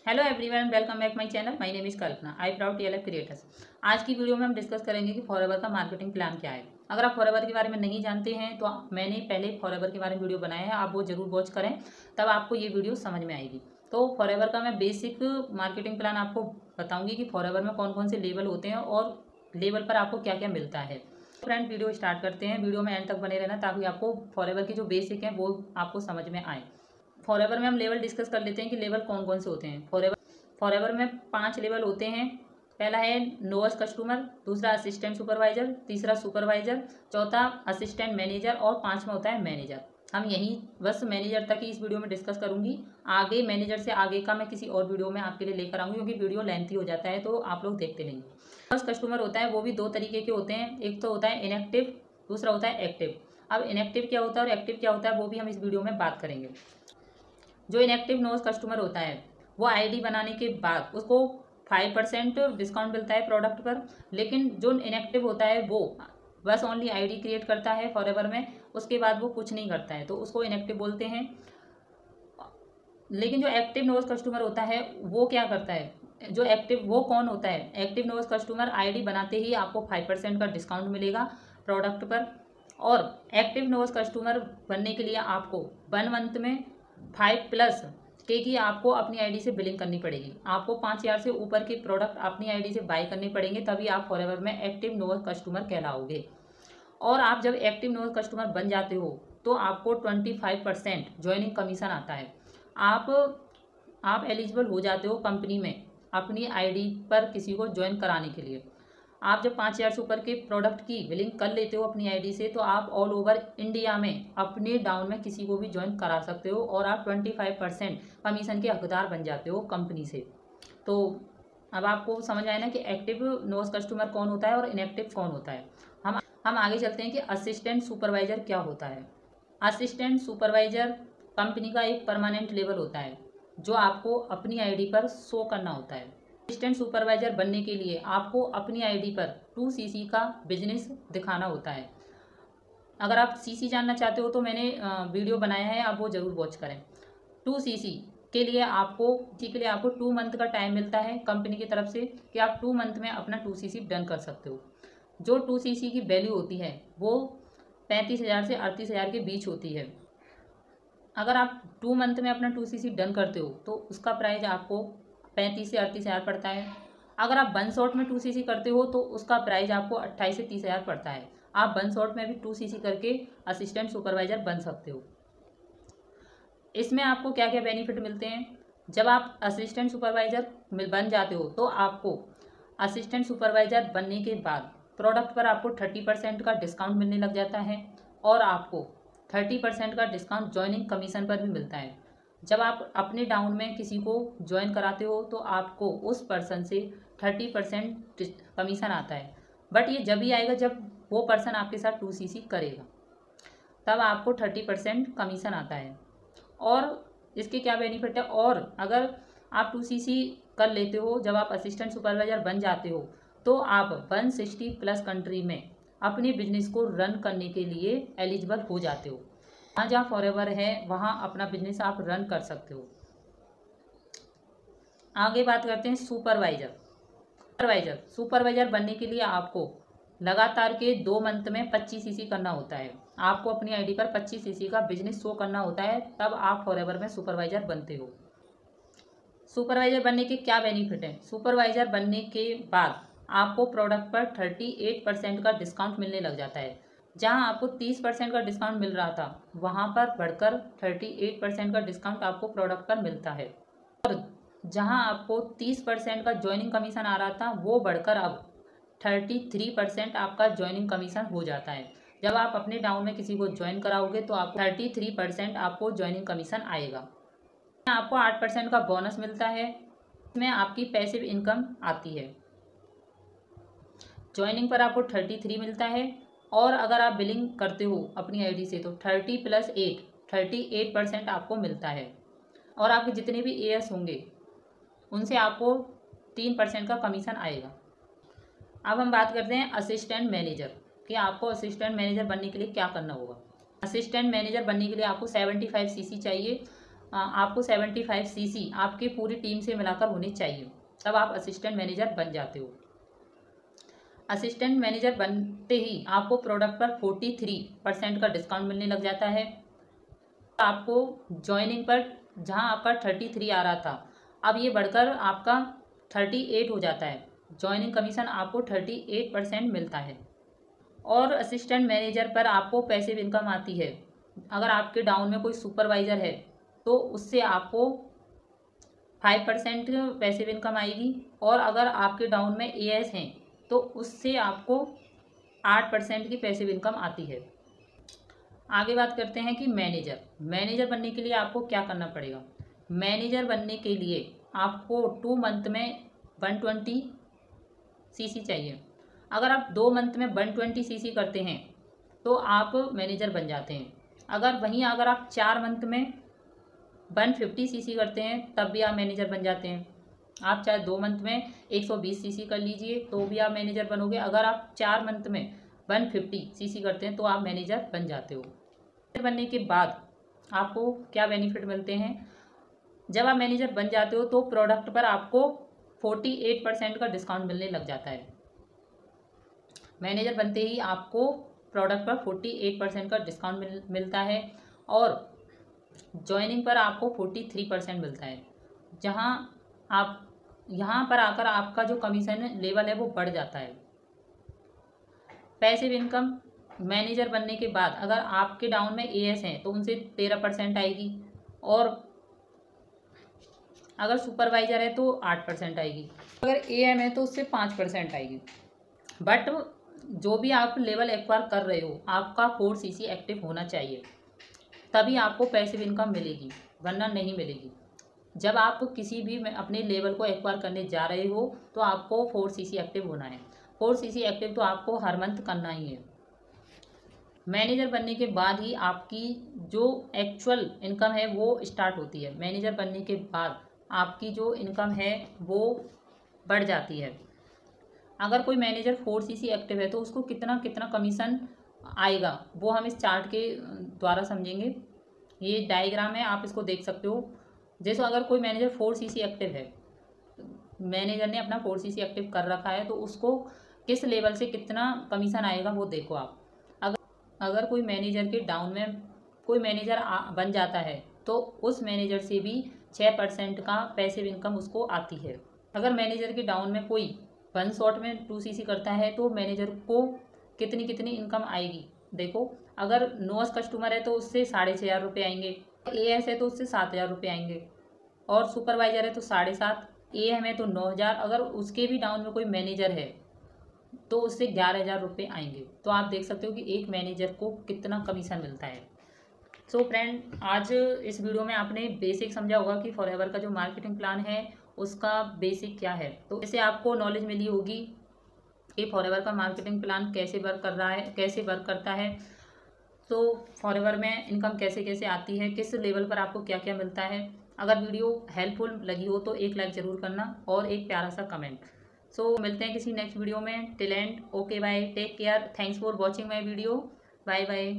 Hello everyone, welcome back my channel. My name is Kalpana. I proud TLF creators. आज की video में हम discuss करेंगे कि फॉरएवर का मार्केटिंग प्लान क्या है। अगर आप फॉरएवर के बारे में नहीं जानते हैं तो मैंने पहले फॉरएवर के बारे में वीडियो बनाया है, आप वो जरूर वॉच करें, तब आपको ये वीडियो समझ में आएगी। तो फॉरएवर का मैं बेसिक मार्केटिंग प्लान आपको बताऊँगी कि फॉरएवर में कौन कौन से लेवल होते हैं और लेवल पर आपको क्या क्या मिलता है। फ्रेंड, वीडियो स्टार्ट करते हैं। वीडियो में एंड तक बने रहना ताकि आपको फॉरएवर की जो बेसिक है वो आपको समझ में आए। फॉरएवर में हम लेवल डिस्कस कर लेते हैं कि लेवल कौन कौन से होते हैं। फॉरएवर में 5 लेवल होते हैं। पहला है नोवेस्ट कस्टमर, दूसरा असिस्टेंट सुपरवाइजर, तीसरा सुपरवाइजर, चौथा असिस्टेंट मैनेजर और 5वां होता है मैनेजर। हम यहीं बस मैनेजर तक ही इस वीडियो में डिस्कस करूंगी। आगे मैनेजर से आगे का मैं किसी और वीडियो में आपके लिए लेकर आऊंगी, क्योंकि वीडियो लेंथी हो जाता है तो आप लोग देखते नहीं। फर्स्ट कस्टमर होता है वो भी 2 तरीके के होते हैं। एक तो होता है इनएक्टिव, दूसरा होता है एक्टिव। अब इनएक्टिव क्या होता है और एक्टिव क्या होता है वो भी हम इस वीडियो में बात करेंगे। जो इनएक्टिव नोवेस्ट कस्टमर होता है वो आईडी बनाने के बाद उसको 5% डिस्काउंट मिलता है प्रोडक्ट पर। लेकिन जो इनएक्टिव होता है वो बस ओनली आईडी क्रिएट करता है फॉरएवर में, उसके बाद वो कुछ नहीं करता है, तो उसको इनएक्टिव बोलते हैं। लेकिन जो एक्टिव नोवेस्ट कस्टमर होता है वो क्या करता है, जो एक्टिव वो कौन होता है? एक्टिव नोवेस्ट कस्टमर आईडी बनाते ही आपको 5% का डिस्काउंट मिलेगा प्रोडक्ट पर। और एक्टिव नोवेस्ट कस्टमर बनने के लिए आपको 1 मंथ में 5+ की आपको अपनी आईडी से बिलिंग करनी पड़ेगी। आपको 5000 से ऊपर के प्रोडक्ट अपनी आईडी से बाय करने पड़ेंगे, तभी आप फॉरएवर में एक्टिव नोवेस्ट कस्टमर कहलाओगे। और आप जब एक्टिव नोवेस्ट कस्टमर बन जाते हो तो आपको 25% ज्वाइनिंग कमीशन आता है। आप एलिजिबल हो जाते हो कंपनी में अपनी आईडी पर किसी को ज्वाइन कराने के लिए। आप जब 5000 से ऊपर के प्रोडक्ट की बिलिंग कर लेते हो अपनी आईडी से, तो आप ऑल ओवर इंडिया में अपने डाउन में किसी को भी ज्वाइन करा सकते हो और आप 25% कमीशन के हकदार बन जाते हो कंपनी से। तो अब आपको समझ आया ना कि एक्टिव नोवेस्ट कस्टमर कौन होता है और इनएक्टिव कौन होता है। हम आगे चलते हैं कि असिस्टेंट सुपरवाइजर क्या होता है। असिस्टेंट सुपरवाइजर कंपनी का एक परमानेंट लेवल होता है जो आपको अपनी आईडी पर शो करना होता है। असिस्टेंट सुपरवाइजर बनने के लिए आपको अपनी आईडी पर 2cc का बिजनेस दिखाना होता है। अगर आप सीसी जानना चाहते हो तो मैंने वीडियो बनाया है, आप वो जरूर वॉच करें। 2cc के लिए आपको 2 मंथ का टाइम मिलता है कंपनी की तरफ से कि आप 2 मंथ में अपना 2cc डन कर सकते हो। जो 2cc की वैल्यू होती है वो 35,000 से 38,000 के बीच होती है। अगर आप 2 मंथ में अपना 2cc डन करते हो तो उसका प्राइस आपको 35 से 38,000 पड़ता है। अगर आप 1 शॉट में 2cc करते हो तो उसका प्राइस आपको 28 से 30,000 पड़ता है। आप 1 शॉट में भी 2cc करके असिस्टेंट सुपरवाइजर बन सकते हो। इसमें आपको क्या क्या बेनिफिट मिलते हैं? जब आप असिस्टेंट सुपरवाइजर बन जाते हो तो आपको असिस्टेंट सुपरवाइजर बनने के बाद प्रोडक्ट पर आपको 30% का डिस्काउंट मिलने लग जाता है और आपको 30% का डिस्काउंट ज्वाइनिंग कमीशन पर भी मिलता है। जब आप अपने डाउन में किसी को ज्वाइन कराते हो तो आपको उस पर्सन से 30% कमीशन आता है। बट ये जब ही आएगा जब वो पर्सन आपके साथ 2cc करेगा, तब आपको 30% कमीशन आता है। और इसके क्या बेनिफिट है? और अगर आप 2cc कर लेते हो, जब आप असिस्टेंट सुपरवाइजर बन जाते हो तो आप 160+ कंट्री में अपने बिजनेस को रन करने के लिए एलिजिबल हो जाते हो। जहाँ फॉरएवर है वहाँ अपना बिजनेस आप रन कर सकते हो। आगे बात करते हैं सुपरवाइजर बनने के लिए आपको लगातार के 2 मंथ में 25cc करना होता है। आपको अपनी आईडी पर 25cc का बिजनेस शो करना होता है, तब आप फॉरएवर में सुपरवाइजर बनते हो। सुपरवाइजर बनने के क्या बेनिफिट है? सुपरवाइजर बनने के बाद आपको प्रोडक्ट पर 38% का डिस्काउंट मिलने लग जाता है। जहां आपको 30% का डिस्काउंट मिल रहा था वहां पर बढ़कर 38% का डिस्काउंट आपको प्रोडक्ट पर मिलता है। और जहां आपको 30% का ज्वाइनिंग कमीशन आ रहा था वो बढ़कर अब 33% आपका ज्वाइनिंग कमीशन हो जाता है। जब आप अपने डाउन में किसी को ज्वाइन कराओगे तो आपको 33% आपको ज्वाइनिंग कमीशन आएगा। आपको 8% का बोनस मिलता है, इसमें आपकी पैसिव इनकम आती है। ज्वाइनिंग पर आपको 33 मिलता है और अगर आप बिलिंग करते हो अपनी आईडी से तो 30 + 8 38% आपको मिलता है। और आपके जितने भी एएस होंगे उनसे आपको 3% का कमीशन आएगा। अब हम बात करते हैं असिस्टेंट मैनेजर कि आपको असिस्टेंट मैनेजर बनने के लिए क्या करना होगा। असिस्टेंट मैनेजर बनने के लिए आपको 75cc चाहिए आपको 75 सीसी आपकी पूरी टीम से मिलाकर होनी चाहिए, तब आप असिस्टेंट मैनेजर बन जाते हो। असिस्टेंट मैनेजर बनते ही आपको प्रोडक्ट पर 43% का डिस्काउंट मिलने लग जाता है। आपको ज्वाइनिंग पर जहां आपका 33 आ रहा था, अब ये बढ़कर आपका 38 हो जाता है। ज्वाइनिंग कमीशन आपको 38% मिलता है। और असिस्टेंट मैनेजर पर आपको पैसिव इनकम आती है। अगर आपके डाउन में कोई सुपरवाइज़र है तो उससे आपको 5% पैसिव इनकम आएगी, और अगर आपके डाउन में एएस हैं तो उससे आपको 8% की पैसिव इनकम आती है। आगे बात करते हैं कि मैनेजर बनने के लिए आपको क्या करना पड़ेगा। मैनेजर बनने के लिए आपको 2 मंथ में 120 सीसी चाहिए। अगर आप 2 मंथ में 120 सीसी करते हैं तो आप मैनेजर बन जाते हैं। अगर आप 4 मंथ में 150 सीसी करते हैं तब भी आप मैनेजर बन जाते हैं। आप चाहे 2 मंथ में 120 सीसी कर लीजिए तो भी आप मैनेजर बनोगे। अगर आप 4 मंथ में 150 सीसी करते हैं तो आप मैनेजर बन जाते हो। मैनेजर बनने के बाद आपको क्या बेनिफिट मिलते हैं। जब आप मैनेजर बन जाते हो तो प्रोडक्ट पर आपको 48% का डिस्काउंट मिलने लग जाता है। मैनेजर बनते ही आपको प्रोडक्ट पर 48% का डिस्काउंट मिलता है, और ज्वाइनिंग पर आपको 43% मिलता है। जहां आप यहाँ पर आकर आपका जो कमीशन लेवल है वो बढ़ जाता है। पैसिव इनकम मैनेजर बनने के बाद अगर आपके डाउन में एएस हैं तो उनसे 13% आएगी, और अगर सुपरवाइजर है तो 8% आएगी, अगर एएम है तो उससे 5% आएगी। बट जो भी आप लेवल एक्वायर कर रहे हो आपका 4 सीसी एक्टिव होना चाहिए, तभी आपको पैसिव इनकम मिलेगी, वरना नहीं मिलेगी। जब आप किसी भी अपने लेवल को एक्वायर करने जा रहे हो तो आपको 4 सीसी एक्टिव होना है। 4 सीसी एक्टिव तो आपको हर मंथ करना ही है। मैनेजर बनने के बाद ही आपकी जो एक्चुअल इनकम है वो स्टार्ट होती है। मैनेजर बनने के बाद आपकी जो इनकम है वो बढ़ जाती है। अगर कोई मैनेजर 4 सीसी एक्टिव है तो उसको कितना कितना कमीशन आएगा वो हम इस चार्ट के द्वारा समझेंगे। ये डायग्राम है, आप इसको देख सकते हो। जैसे अगर कोई मैनेजर 4 सीसी एक्टिव है, मैनेजर ने अपना 4 सीसी एक्टिव कर रखा है, तो उसको किस लेवल से कितना कमीशन आएगा वो देखो आप। अगर कोई मैनेजर के डाउन में कोई मैनेजर बन जाता है तो उस मैनेजर से भी 6% का पैसिव इनकम उसको आती है। अगर मैनेजर के डाउन में कोई 1 शॉट में 2 सीसी करता है तो मैनेजर को कितनी कितनी इनकम आएगी देखो। अगर नोस कस्टमर है तो उससे 6,500 रुपये आएंगे, एएस है तो उससे 7,000 रुपये आएंगे, और सुपरवाइजर है तो 7,500, एएम है तो 9,000। अगर उसके भी डाउन में कोई मैनेजर है तो उससे 11,000 रुपये आएंगे। तो आप देख सकते हो कि एक मैनेजर को कितना कमीशन मिलता है। सो फ्रेंड, आज इस वीडियो में आपने बेसिक समझा होगा कि फॉरएवर का जो मार्केटिंग प्लान है उसका बेसिक क्या है। तो इससे आपको नॉलेज मिली होगी कि फॉरएवर का मार्केटिंग प्लान कैसे वर्क कर रहा है, कैसे वर्क करता है। तो फॉरएवर में इनकम कैसे कैसे आती है, किस लेवल पर आपको क्या क्या मिलता है। अगर वीडियो हेल्पफुल लगी हो तो एक लाइक ज़रूर करना और एक प्यारा सा कमेंट। सो मिलते हैं किसी नेक्स्ट वीडियो में। Till end okay bye, take care, thanks for watching my video, bye bye.